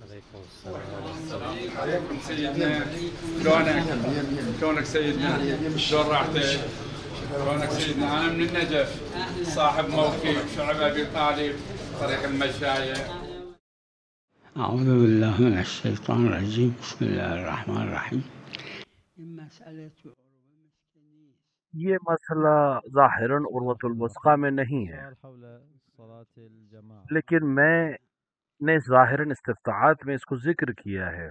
عليكم السلام. عليكم سيدنا. شلونك سيدنا؟ شلون راحتك؟ شلونك سيدنا؟ انا من النجف، صاحب موقف شعب ابي طالب طريق المشاية. أعوذ بالله من الشيطان الرجيم. بسم الله الرحمن الرحیم. یہ مسئلہ ظاہراً عروۃ الوثقی میں نہیں ہے، لیکن میں نے ظاہراً استفتاحات میں اس کو ذکر کیا ہے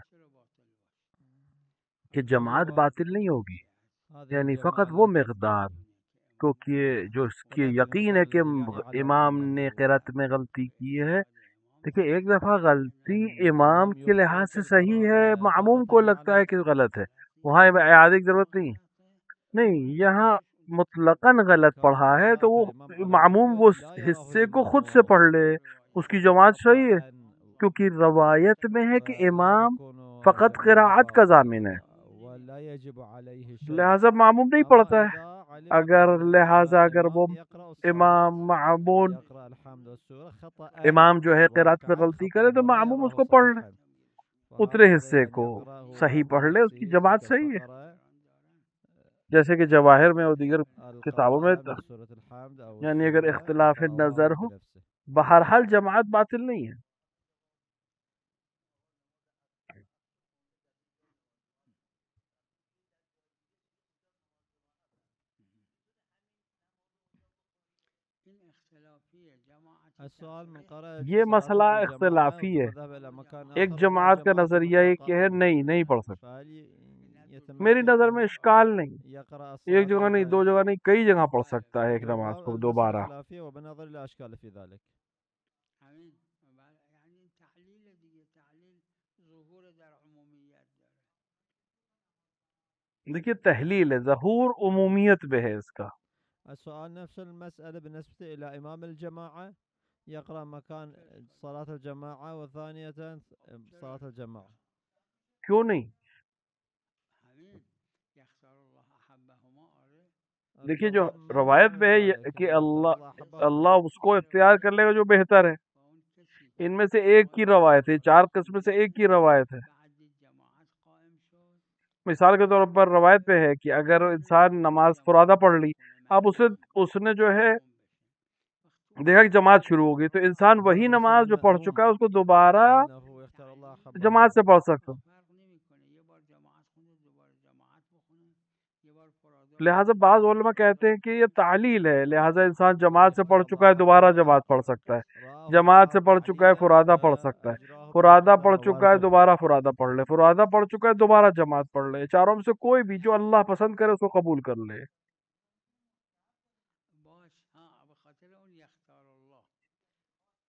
کہ جماعت باطل نہیں ہوگی، یعنی فقط وہ مقدار، کیونکہ جو اس کی یقین ہے کہ امام نے قرأت میں غلطی کی ہے. دیکھیے، ایک دفعہ غلطی امام کے لحاظ سے صحیح ہے، معموم کو لگتا ہے کہ غلط ہے، وہاں اعادے کی ضرورت نہیں. یہاں مطلقاً غلط پڑھا ہے تو وہ معموم وہ حصے کو خود سے پڑھ لے، اس کی جماعت صحیح ہے، کیونکہ روایت میں ہے کہ امام فقط قراءت کا ضامن ہے، لہذا معموم نہیں پڑھتا ہے. اگر وہ امام جو ہے قراءت میں غلطی کرے تو معموم اس کو پڑھ لے، اترے حصے کو صحیح پڑھ لے، اس کی جماعت صحیح ہے. جیسے کہ جواہر میں اور دیگر کتابوں میں یعنی اگر اختلاف نظر ہو، بہرحال جماعت باطل نہیں ہے. یہ مسئلہ اختلافی ہے. ایک جماعت کا نظریہ یہ کہ ہے نہیں پڑھ سکتا. میری نظر میں اشکال نہیں، ایک جگہ نہیں، دو جگہ نہیں، کئی جگہ پڑھ سکتا ہے ایک نماز کو دوبارہ. دیکھیے، تحلیل ہے، ظہور عمومیت میں ہے اس کا. السؤال نفس المسألة بالنسبة إلى إمام الجماعة يقرأ مكان صلاة الجماعة وثانية صلاة الجماعة. کیوں نہیں؟ دیکھیے، جو روایت میں ہے کہ اللہ اس کو اختیار کر لے گا جو بہتر ہے. ان میں سے ایک کی روایت ہے، 4 قسم سے ایک کی روایت ہے. مثال کے طور پر روایت پہ ہے کہ اگر انسان نماز فرادہ پڑھ لی، اب اس نے جو ہے دیکھا کہ جماعت شروع ہوگی، تو انسان وہی نماز جو پڑھ چکا ہے اس کو دوبارہ جماعت سے پڑھ سکتا. لہٰذا بعض علماء کہتے ہیں کہ یہ تعلیل ہے، لہٰذا انسان جماعت سے پڑھ چکا ہے دوبارہ جماعت پڑھ سکتا ہے، جماعت سے پڑھ چکا ہے فرادہ پڑھ سکتا ہے، فرادہ پڑھ چکا ہے دوبارہ فرادہ پڑھ لے، فرادہ پڑھ چکا ہے دوبارہ جماعت پڑھ لے. چاروں میں سے کوئی بھی جو اللہ پسند کرے اس کو قبول کر لے.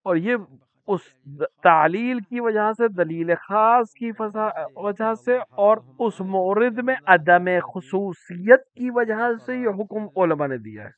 اور یہ اس تعلیل کی وجہ سے، دلیل خاص کی وجہ سے، اور اس مورد میں عدم خصوصیت کی وجہ سے یہ حکم علماء نے دیا ہے.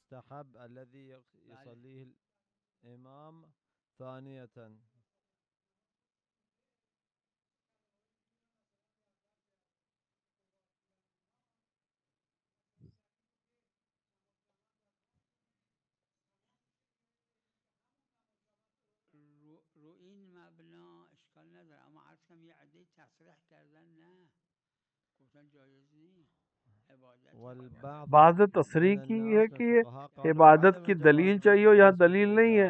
بعض نے تصریح کی ہے کہ عبادت کی دلیل چاہیے، یہاں دلیل نہیں ہے.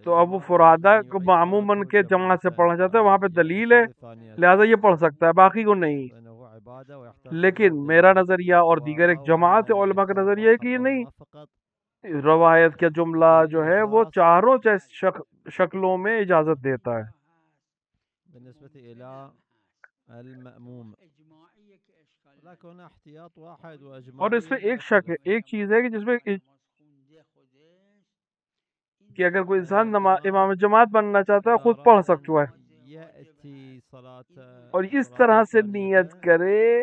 تو اب وہ فرادہ کو معموماً کے جماعت سے پڑھنا چاہتا ہے، وہاں پہ دلیل ہے، لہذا یہ پڑھ سکتا ہے، باقی کو نہیں. لیکن میرا نظریہ اور دیگر ایک جماعت علماء کا نظریہ ہے کہ یہ نہیں، روایت کا جملہ جو ہے وہ چاروں شکلوں میں اجازت دیتا ہے. اور اس میں ایک شک ہے، ایک چیز ہے کہ جس میں کہ اگر کوئی انسان امام جماعت بننا چاہتا ہے خود پڑھ سکتا ہے، اور اس طرح سے نیت کرے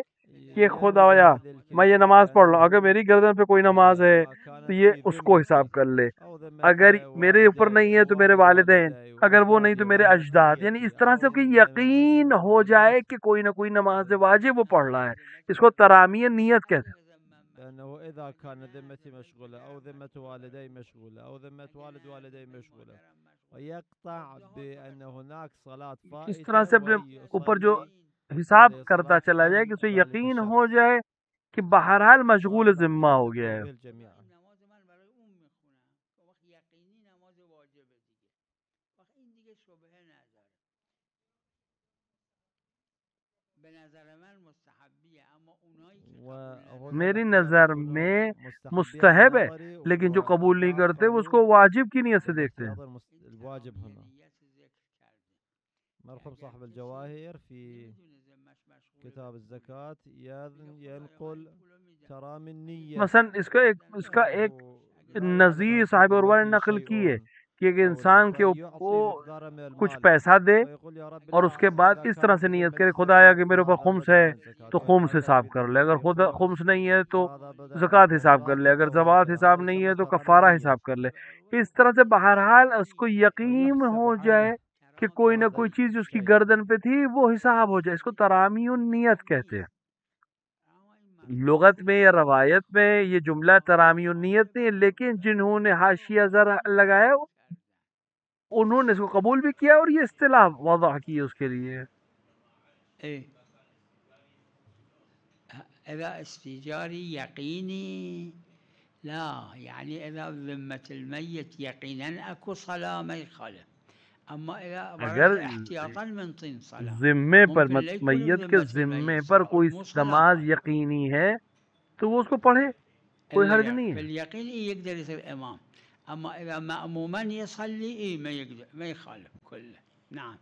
کہ خدایا میں یہ نماز پڑھ لوں، اگر میری گردن پہ کوئی نماز ہے تو یہ اس کو حساب کر لے، اگر میرے اوپر نہیں ہے تو میرے والدین، اگر وہ نہیں تو میرے اجداد. یعنی اس طرح سے کہ یقین ہو جائے کہ کوئی نہ کوئی نماز واجب وہ پڑھ رہا ہے. اس کو ترامی نیت کہتے ہیں. بأنه إذا كان ذمتي مشغولة أو ذمة والدي مشغولة أو ذمة والدي مشغولة ويقطع بأن هناك صلاة اس طرح سے اپنے اوپر جو حساب کرتا چلا جائے کہ اسے یقین ہو جائے کہ بہرحال مشغول ذمہ ہو گیا ہے. میری نظر میں مستحب ہے لیکن جو قبول نہیں کرتے وہ اس کو واجب کی نیت سے دیکھتے ہیں. الواجب هنا مرحوم صاحب الجواهر في كتاب الزكاة ينقل ترام النية. مثلا اس کا ایک نظیر صاحب عروہ نے نقل کی ہے کہ ایک انسان کے اوپر کچھ پیسہ دے اور اس کے بعد اس طرح سے نیت کرے خدایا کہ میرے اوپر خمس ہے تو خمس حساب کر لے, اگر خود خمس نہیں ہے تو زکوٰۃ حساب کر لے, اگر زکوٰۃ حساب نہیں ہے تو کفارہ حساب کر لے. اس طرح سے بہرحال اس کو یقین ہو جائے کہ کوئی نہ کوئی چیز اس کی گردن پہ تھی وہ حساب ہو جائے. اس کو ترامی النیت کہتے ہیں. لغت میں یا روایت میں یہ جملہ ترامی النیت نہیں, لیکن جنہوں نے حاشیہ ذرا لگایا انہوں نے اس کو قبول بھی کیا اور یہ اصطلاح وضع کی اس کے لیے. اذا استجاری یقینی لا یعنی اذا ذمت المیت یقینا اکو صلاح ما يخالف, اما اگر ذمے پر میت کے ذمے پر کوئی نماز یقینی ہے تو وہ اس کو پڑھے, کوئی حرج نہیں ہے. اليقين يقدر يصير امام, اما اذا مأموما يصلي ما يقدر ما يخالف كله. نعم.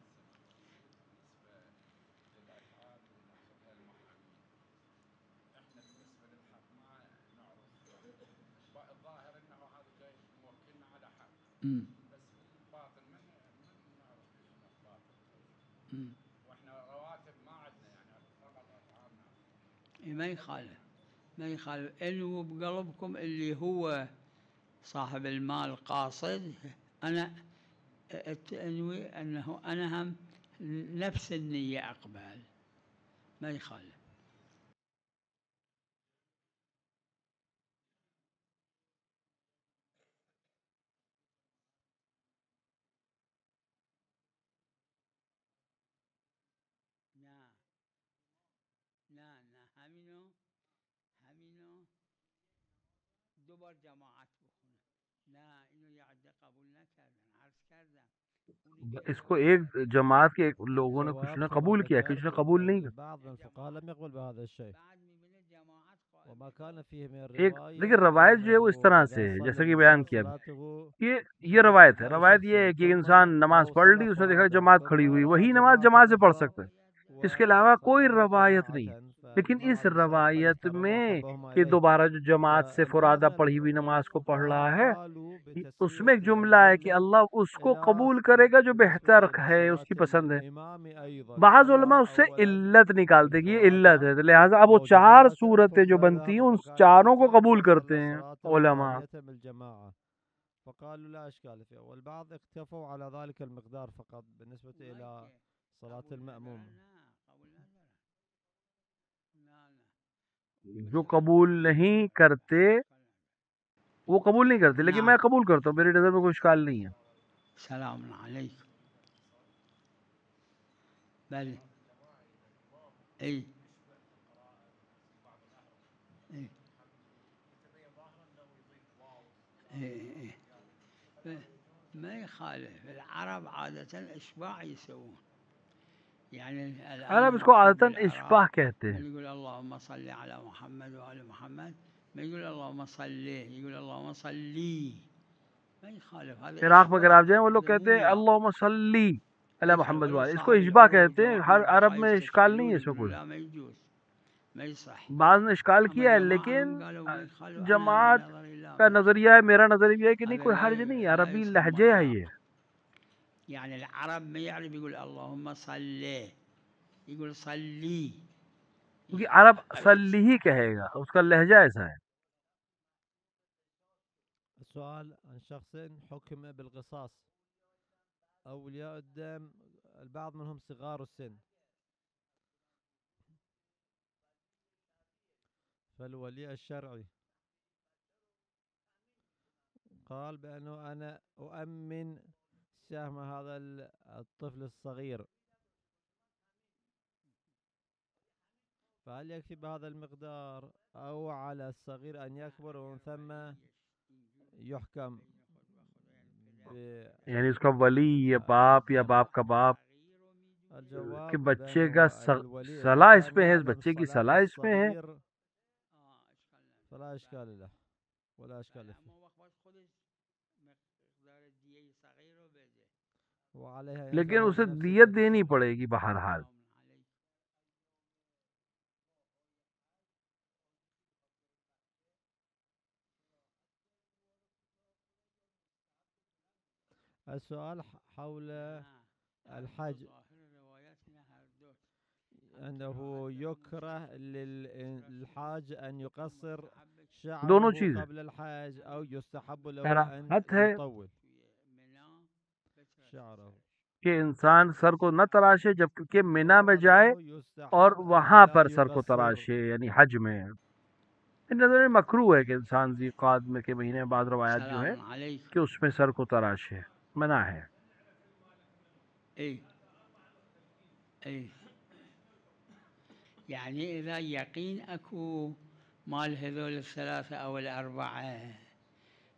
ما يخالف ما يخالف. انو بقلبكم اللي هو صاحب المال قاصد, انا انوي انه انا هم نفس النية اقبل ما يخالف. همینو دوبار جماعت بخونه. نه اینو یه عده قبول نکردن. عرض کردم اس کو ایک جماعت کے لوگوں نے کچھ نے قبول کیا, کچھ نے قبول نہیں کیا. بعض الفقهاء لم يقبل بهذا الشيء. وما كان فيه من ایک لیکن روایت جو ہے وہ اس طرح سے ہے جیسا کہ بیان کیا کہ یہ روایت ہے. روایت یہ ہے کہ انسان نماز پڑھ لی, اس نے دیکھا جماعت کھڑی ہوئی, وہی نماز جماعت سے پڑھ سکتا ہے, اس کے علاوہ کوئی روایت نہیں. لیکن اس روایت میں کہ دوبارہ جو جماعت سے فرادہ پڑھی ہوئی نماز کو پڑھ رہا ہے, اس میں ایک جملہ ہے کہ اللہ اس کو قبول کرے گا جو بہتر ہے, اس کی پسند ہے. بعض علماء اس سے علت نکالتے کہ یہ علت ہے, لہٰذا اب وہ چار صورتیں جو بنتی ہیں ان چاروں کو قبول کرتے ہیں علماء. فقالوا لا اشكال فيه, والبعض اكتفوا على ذلك المقدار فقط بالنسبة الى صلاة المأموم. جو قبول نہیں کرتے وہ قبول نہیں کرتے, لیکن میں قبول کرتا ہوں, میری نظر میں کوئی اشکال نہیں ہے. سلام علیکم. بله ای ما يخالف. العرب عادة اشباع يسوون, يعني عرب اس کو عادتاً اشباع کہتے ہیں. يقول اللهم صل على محمد وعلى محمد, ما يقول اللهم صل, يقول اللهم صلي, ما يخالف. هذا عراق میں اگر آپ جائیں وہ لوگ کہتے ہیں اللهم صلی علی محمد وعلى, اس کو اشباع کہتے ہیں. ہر عرب میں اشکال نہیں ہے اس میں کوئی. بعض نے اشکال کیا ہے, لیکن جماعت کا نظریہ ہے, میرا نظریہ ہے کہ نہیں کوئی حرج نہیں, عربی لہجے ہے یہ. يعني العرب ما يعرف يقول اللهم صل, يقول صلي, کیونکہ عرب صلی ہی کہے گا, اس کا لہجہ ایسا ہے. سؤال عن شخص حكم بالقصاص, أولياء الدم البعض منهم صغار السن, فالولي الشرعي قال بأنه أنا أؤمن سهم هذا الطفل الصغير، فهل يكفي بهذا المقدار أو على الصغير أن يكبر ومن ثم يحكم یعنی اس کا ولی یا باپ یا باپ کا باپ کہ الجواب بچے کا بأنه الولي صلاح إذا اس كان میں ہے، يعلم بچے کی صلاح صلاح اس میں ہے. الصغير فلا إشكال له ولا إشكال فيه، وعليها لیکن ينفع اسے بنفسه دیت دینی التصرف. پڑے گی بہرحال. السؤال حول الحج، أنه يكره للحاج أن يقصر دونوں شعره چیزیں قبل الحج أو يستحب له أن کراہت ہے يطول شعره، کہ انسان سر کو نہ تراشے جبکہ مینا میں ويرى جائے أنه اور يستحب وہاں أن لا پر سر کو يقصر. تراشے، یعنی حج میں. ان نظر میں مکروہ ہے کہ انسان ذی قعد میں کے مہینے میں بعض روایات جو ہے السلام علیکم. کہ اس میں سر کو تراشے، منع ہے. اي اي يعني اذا يقين اكو مال هذول الثلاثه او الاربعه،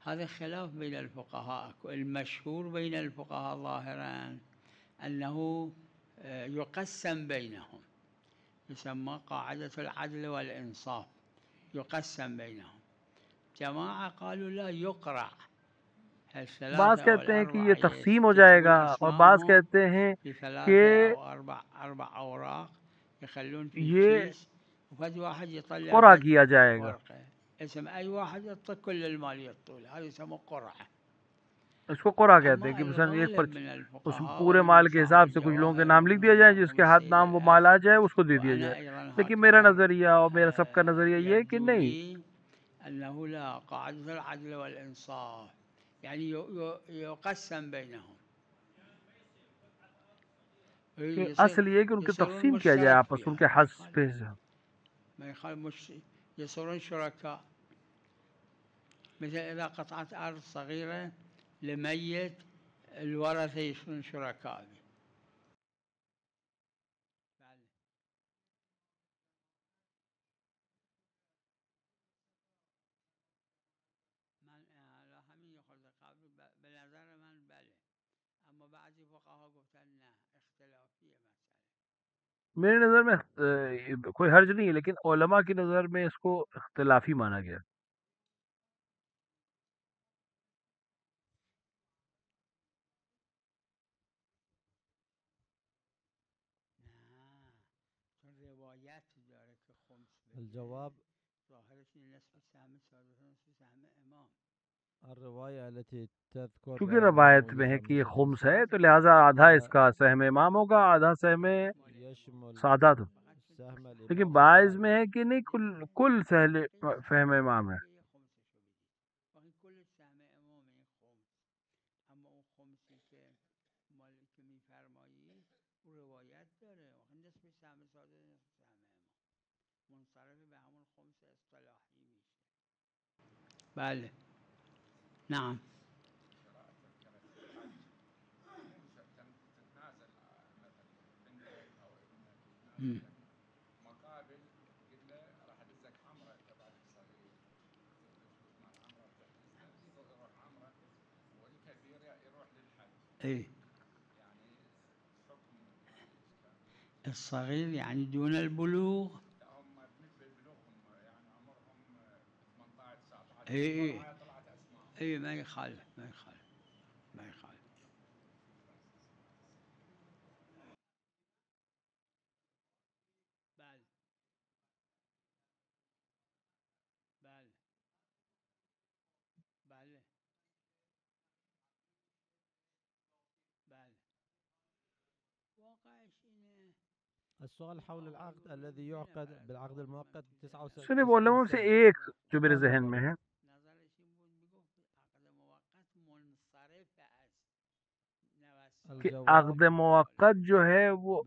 هذا خلاف بين الفقهاء. المشهور بين الفقهاء ظاهرا انه يقسم بينهم، يسمى قاعده العدل والانصاف، يقسم بينهم. جماعه قالوا لا يقرع، بعض کہتے ہیں کہ یہ تقسیم ہو جائے گا اور بعض کہتے ہیں کہ اربع اوراق يخلون في یہ كيس وفد واحد يطلع قرعہ کیا جائے گا. ورقه اسم اي واحد يعطي كل المال يطول، هذا يسمى قرعه. اس کو قرعہ کہتے ہیں کہ مثلا ایک پر اس پورے مال کے حساب سے کچھ لوگوں کے نام لکھ دیا جائے، جس کے ہاتھ نام وہ مال آ جائے اس کو دے دیا جائے. لیکن میرا نظریہ اور میرا سب کا نظریہ یہ ہے کہ نہیں، انه لا، قاعده العدل والانصاف يعني يقسم بينهم. کہ اصل یہ کہ ان کی تقسیم کیا جائے آپس ان کے حسب پہ. ما يخالف مش يصيرون شركاء، مثل إذا قطعت أرض صغيرة لميت الورثة يصيرون شركاء. میرے نظر میں کوئی حرج نہیں ہے، لیکن علماء کی نظر میں اس کو اختلافی مانا گیا. الجواب الرواية التي تذكر کیونکہ روایت میں ہے کہ یہ خمس ہے تو لہٰذا آدھا اس کا سہم امام ہوگا، آدھا سہم سادات. لیکن بعض میں ہے کہ نہیں کل فہم امام ہے. بله نعم. مقابل قلت له راح ادزك عمره تبع الصغير، يروح عمره والكبير يروح للحج. اي يعني حكم الصغير يعني دون البلوغ. هم ببلوغهم يعني عمرهم 18 19. اي طلعت اسماء. اي ما يخالف ما يخالف ما يخالف. السؤال حول العقد الذي يعقد بالعقد المؤقت 69 صرف علماء سے ایک جو میرے ذہن میں ہے کہ عقد موقت جو ہے وہ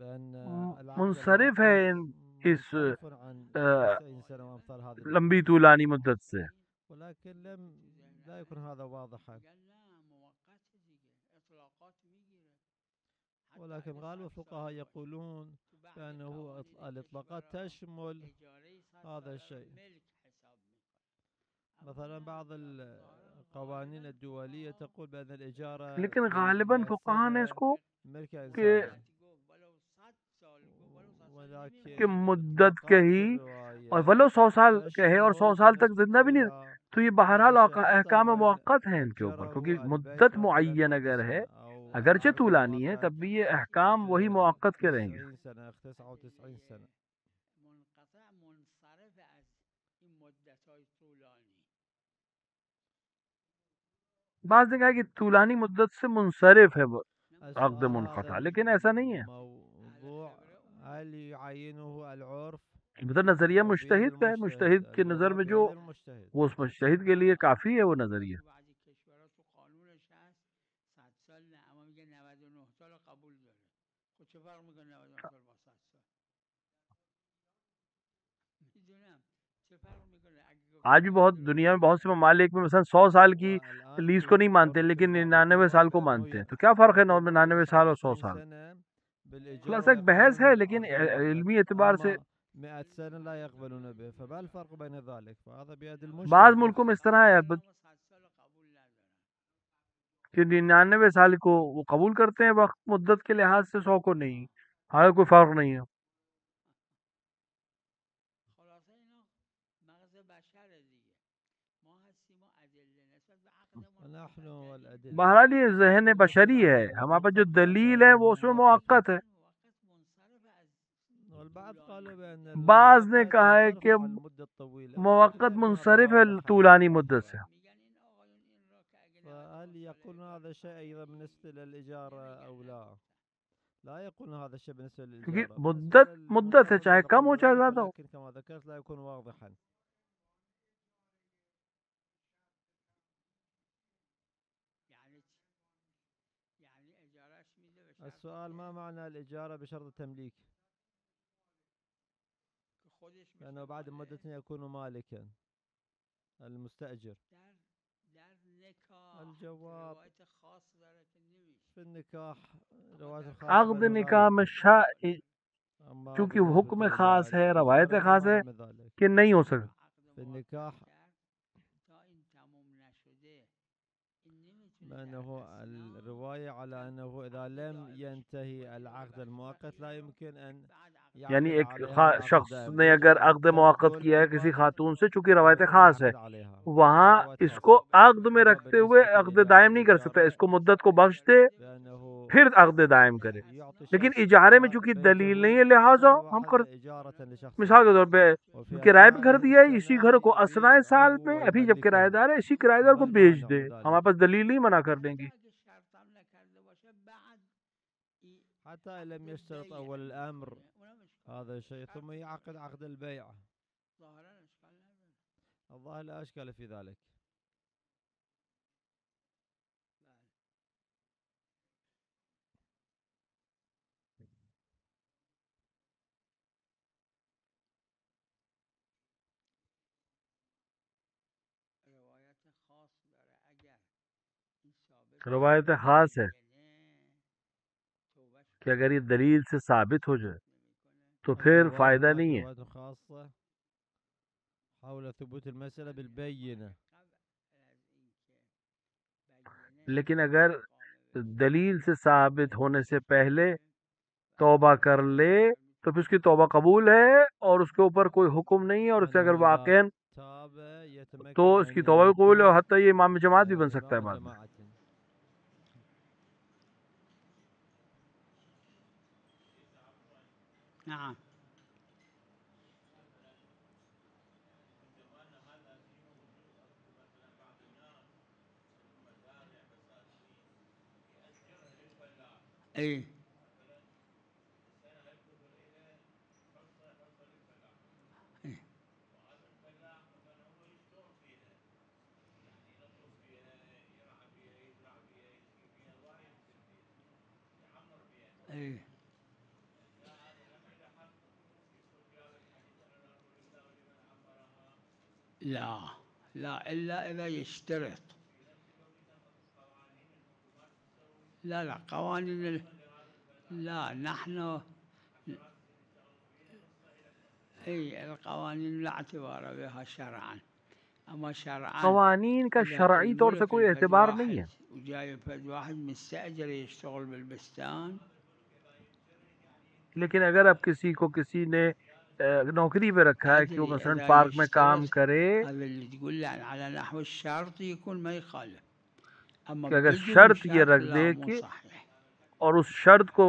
منصرف ہے اس منصرف عن 90 سنة وأمثال هذه لمبی طولانی مدت سے. ولكن لا يكون هذا واضحا. ولكن غالب الفقهاء يقولون بأنه الإطلاقات تشمل هذا الشيء. مثلا بعض القوانين الدولية تقول بأن الإجارة لیکن غالباً فقہا نے اس کو کہ مدت کہی اور ولو 100 سال کہے اور 100 سال تک زندہ بھی نہیں، تو یہ بہرحال احکام موقت ہیں ان کے اوپر، کیونکہ مدت معین اگر ہے اگرچہ طولانی ہے تب بھی یہ احکام وہی موقت کے رہیں گے. بعض نے کہا کہ طولانی مدت سے منصرف ہے عقد منقطع، لیکن ایسا نہیں ہے. مطلب نظریہ مجتہد کا ہے، مجتہد کے نظر میں جو وہ اس مجتہد کے لیے کافی ہے وہ نظریہ. آج بھی بہت دنیا میں بہت سے ممالک میں مثلا 100 سال کی لیز کو نہیں مانتے لیکن 99 سال کو مانتے ہیں. تو کیا فرق ہے 99 سال اور 100 سال؟ خلاصہ ایک بحث ہے لیکن علمی اعتبار سے بعض ملکوں میں اس طرح ہے کہ 99 سال کو وہ قبول کرتے ہیں وقت مدت کے لحاظ سے، 100 کو نہیں، حالانکہ کوئی فرق نہیں ہے. بہرحال یہ ذہن بشری ہے، ہمارے پاس جو دلیل ہے وہ اس میں موقت ہے. بعض نے کہا ہے کہ موقت منصرف ہے طولانی مدت سے. کیونکہ مدت ہے، چاہے کم ہو چاہے زیادہ ہو. السؤال ما معنى الإجارة بشرط التمليك؟ لأنه بعد مدة يكون مالكا المستأجر. الجواب في النكاح عقد نکاح میں چونکہ حکم خاص ہے، روایت خاص ہے کہ نہیں ہو سکتا. في النكاح أنه الرواية على أنه إذا لم ينتهي العقد المؤقت لا يمكن أن یعنی ایک شخص نے اگر عقد موقت کیا ہے کسی خاتون سے، چونکہ روایت خاص ہے، وہاں اس کو عقد میں رکھتے ہوئے عقد دائم نہیں کر سکتا، اس کو مدت کو بخش دے پھر عقد دائم کرے. لیکن اجارے میں چونکہ دلیل نہیں ہے لہٰذا ہم مثال کے طور پہ کرائے پہ گھر دیا ہے، اسی گھر کو اثناء سال میں ابھی جب کرایہ دار ہے اسی کرایہ دار کو بیچ دے، ہمارے پاس دلیل نہیں منع کر دیں گی. حتى لم يشترط أول الأمر هذا الشيء ثم يعقد عقد البيع الظاهر لا أشكال في ذلك. روایت خاص ہے کہ اگر یہ دلیل سے ثابت ہو جائے تو پھر فائدہ نہیں ہے. لیکن اگر دلیل سے ثابت ہونے سے پہلے توبہ کر لے تو پھر اس کی توبہ قبول ہے اور اس کے اوپر کوئی حکم نہیں ہے، اور اسے اگر واقعاً تو اس کی توبہ بھی قبول ہے اور حتیٰ یہ امام جماعت بھی بن سکتا ہے بعد میں. نعم. اي اي لا لا إلا إذا يشترط. لا قوانين لا نحن أي القوانين لا اعتبار بها شرعا، أما شرعا قوانین کا إذا شرعی طور سے الملك کوئی الفد اعتبار نہیں ہے. واحد وجاي فد واحد مستأجر يشتغل بالبستان. لیکن اگر اب کسی کو کسی نے نوکری پہ رکھا ہے کہ وہ أدري مثلا إذا پارک میں کام يشترط کرے، هذا اللي تقول لي على نحو الشرط يكون ما يخالف، أما کہ اگر بدون شرط یہ شرط رکھ لا دے مو کہ صحيح. اور اس شرط کو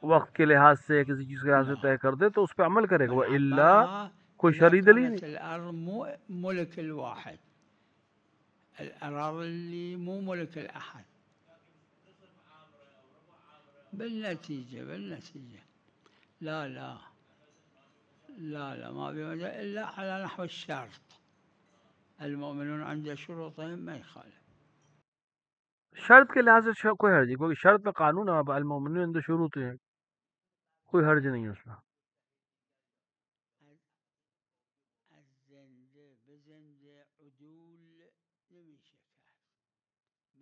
وقت کے لحاظ سے کسی چیز کے لحاظ سے لا طے کر دے تو اس پہ عمل کرے گا. وہ بل الا عبرها کوئی إذا شرعی دلیل كانت نہیں. الأرض مو ملك الواحد، الأراضي اللي مو ملك الأحد. بالنتيجة لا لا لا لا ما في مجال إلا على نحو الشرط. المؤمنون عند شروطهم ما يخالف. شرط کے لحاظ سے کوئی حرج نہیں، کیونکہ شرط میں قانون ہے. المؤمنون عند شروط ہے، کوئی حرج نہیں ہے اس میں. الزنده بزنده عدول نمیشه کرد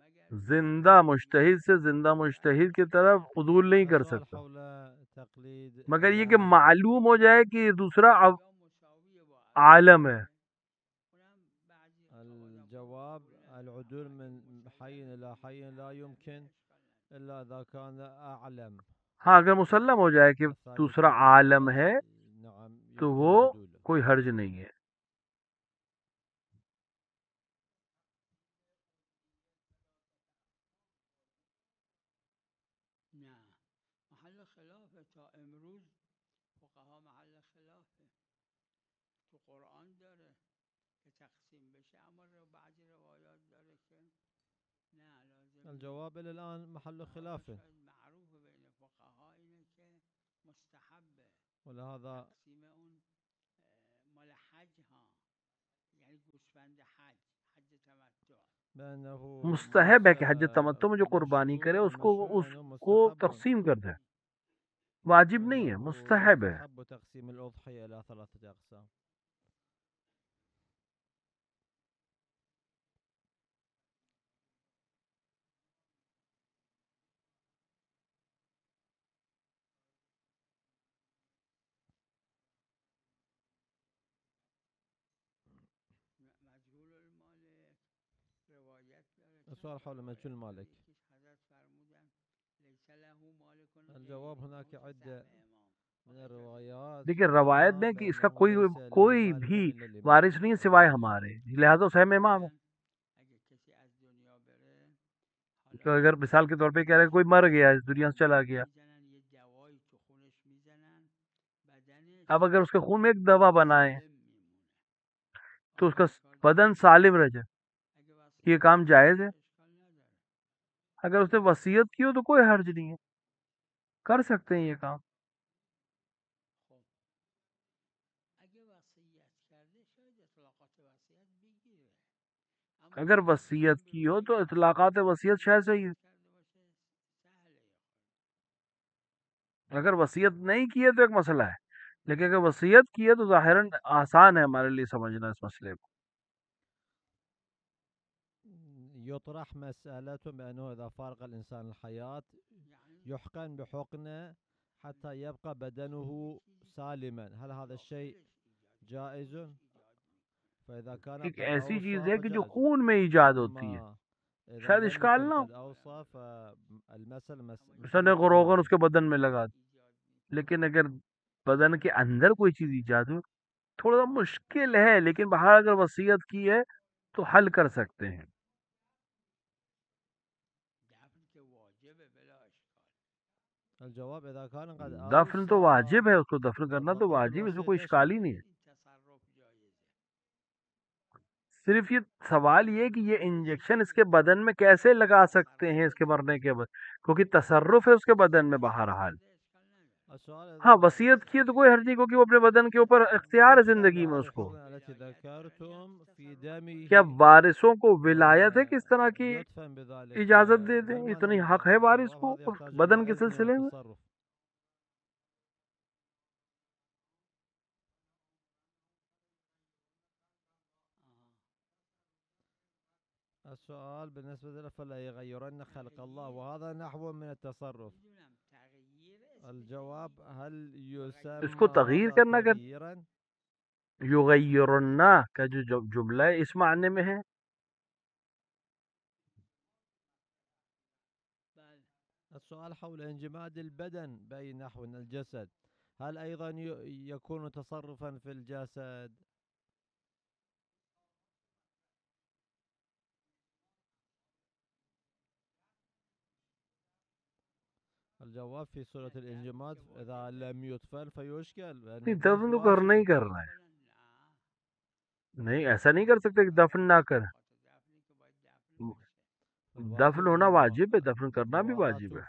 مگر زندہ مجتہد سے زندہ مجتہد کی طرف عدول نہیں کر السؤال سکتا، حول تقليد مگر یہ کہ العالم. معلوم ہو جائے کہ یہ دوسرا یا مساویه با عالم ہے. اونم بعضی الجواب العدول من حي إلى حي لا يمكن إلا إذا كان أعلم. ہاں اگر مسلم ہو جائے کہ الثالث دوسرا عالم ہے نعم تو يمكن وہ عدوله. کوئی حرج نہیں ہے. نه محل خلافه تا امروز فقها محل خلافه تو قرآن داره که تقسیم بشه، اما بعضی روایات داره که نه لازم الجواب إلى الآن محل خلافه، شاید معروف بین فقها اینه که مستحبه ولهذا تقسیم اون مال حج ها، یعنی گوسفند حج تمتع. بأنه مستحب ہے کہ حج تمتع میں جو قربانی کرے اس کو تقسیم کر دے، واجب نہیں ہے، مستحب ہے. مستحب تقسيم الأضحية إلى 3 أقسام. مجهول المالک روایت داره السؤال حول مجهول المالك. یکیش حضرت فرمودن لیس له مالک الجواب هناك عدة من الروايات دیکھیے روایت عنها میں کہ اس کا بأنه کوئی ليس له کوئی مال بھی إلا الإمام. وارث نہیں سوائے ہمارے، لہذا اس ہم امام ہے. اگه کسی از دنیا بره کہ اگر مثال کے طور پہ کہہ رہے کوئی مر گیا، اس دنیا سے چلا گیا، میزنن یه دوایی تو خونش میزنن بدنش اب اگر اس کے خون میں ایک دوا بنائے سالم میمونه. تو اس کا بدن سالم رہ جائے، اگه وصیت یہ کام جائز ہے. اشکال نداره. اگر اس نے وصیت کی ہو تو کوئی حرج نہیں ہے، کر سکتے ہیں یہ کام. خب اگه وصیت کرده شاید اطلاقات وصیت بگیره، اما اگر اگه وصیت خون کی ہو بریزه تو اطلاقات وصیت شاید صحیح ہے. کرده باشه سهله. اگر وصیت نہیں کی ہے تو ایک مسئلہ ہے، لیکن اگر وصیت کی ہے تو ظاہراً آسان ہے ہمارے لیے سمجھنا اس مسئلے کو. يطرح مسألة بأنه إذا فارق الإنسان الحياة يعني يحقن بحقنه حتى يبقى بدنه سالما، هل هذا الشيء جائز؟ فإذا كان ایک قد ایسی چیز أوصى ہے کہ جو فجائز. خون میں ایجاد ہوتی ہے، أما إذا شاید لم اشکال يكن نہ ہو. قد أوصى فالمسألة اس نے مسألة روغن إجماع. اس کے بدن میں لگا دی، لیکن اگر بدن کے اندر کوئی چیز ایجاد ہو تھوڑا سا مشکل ہے، لیکن باہر اگر وصیت کی ہے تو حل کر سکتے ہیں. دفن که واجبه بلا اشکال. الجواب إذا كان قد دفن تو أوصى واجب ہے، اس کو دفن کرنا تو وبقيت واجب ہے، اس میں کوئی الوصية اشکال ہی نہیں ہے. این تصرف جایزه. صرف یہ سوال یہ ہے کہ یہ انجیکشن اس کے بدن میں کیسے لگا سکتے ہیں اس کے مرنے کے بعد، کیونکہ تصرف ہے اس کے بدن میں بہرحال. السؤال ہاں إذا وصیت کی ہے تو کوئی حرج نہیں، کیونکہ وہ اپنے بدن کے اوپر اختیار ہے زندگی میں اس کو. التي ذكرتم في دمه کیا وارثوں کو ولایت ہے کہ اس طرح کی يدفن بذلك اجازت دے دیں؟ ضمنا اتنی أم حق لا؟ ہے وارث کو الجواب هذا يحتاج بدن إلى کے علم سلسلے میں. وتصرف. السؤال بالنسبة له فلا يغيرن خلق الله، وهذا نحو من التصرف. الجواب هل يسمى اس کو تغییر هذا کرنا کر تغييرا؟ یغیرنا کا جو جملہ ہے اس معنی میں ہے. السؤال حول انجماد البدن بأي نحو الجسد، هل أيضا يكون تصرفا في الجسد؟ الجواب في سورة الانجماد إذا لم يدفن فيشكل. دفن تو کرنا ہی کرنا ہے. نہیں ایسا نہیں کر سکتے کہ دفن نہ کر. دفن ہونا واجب ہے، دفن کرنا بھی واجب ہے.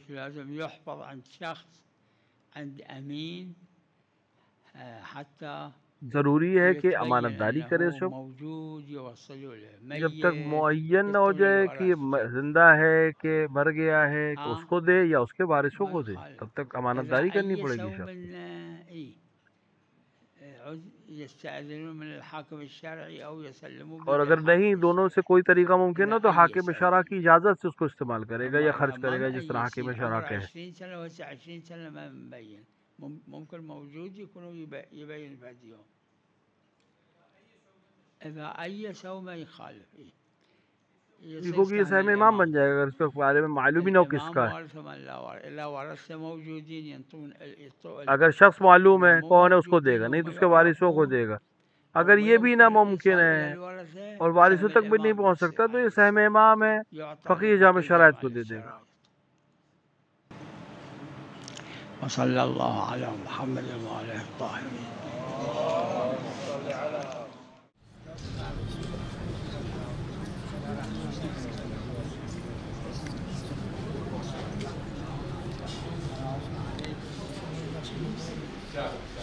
لازم يحفظ عند شخص عند أمين حتى ضروری ہے کہ امانت داری کرے سب موجود يوصلوا له جب تک معین نہ ہو جائے کہ زندہ ہے کہ مر گیا ہے کہ اس کو دے یا اس کے وارثوں کو دے، تب تک امانت داری کرنی پڑے گی شخص. يستأذنون من الحاكم الشرعي أو يسلموا اور اگر نہیں دونوں سے کوئی طریقہ ممکن ہو تو حاکم شرع کی اجازت سے اس کو استعمال کرے گا یا خرچ کرے گا، جس طرح حاکم شرع کہ 20 سنة و 20 سنة ما مبين، ممكن موجود يكونوا يبين فيديو إذا أيسوا ما يخالف. کیونکہ یہ سہم امام بن جائے گا اگر اس کے بارے میں معلوم ہی نہ ہو کس کا ہے. اگر شخص معلوم ہے کون ہے اس کو دے گا، نہیں تو اس کے وارثوں کو دے گا. اگر یہ بھی ناممکن ہے اور وارثوں تک بھی نہیں پہنچ سکتا تو یہ سہم امام ہے، فقیہ جامع شرائط کو دے دے گا. وصلی اللہ علی محمد وآلہ الطاہرین. Yeah.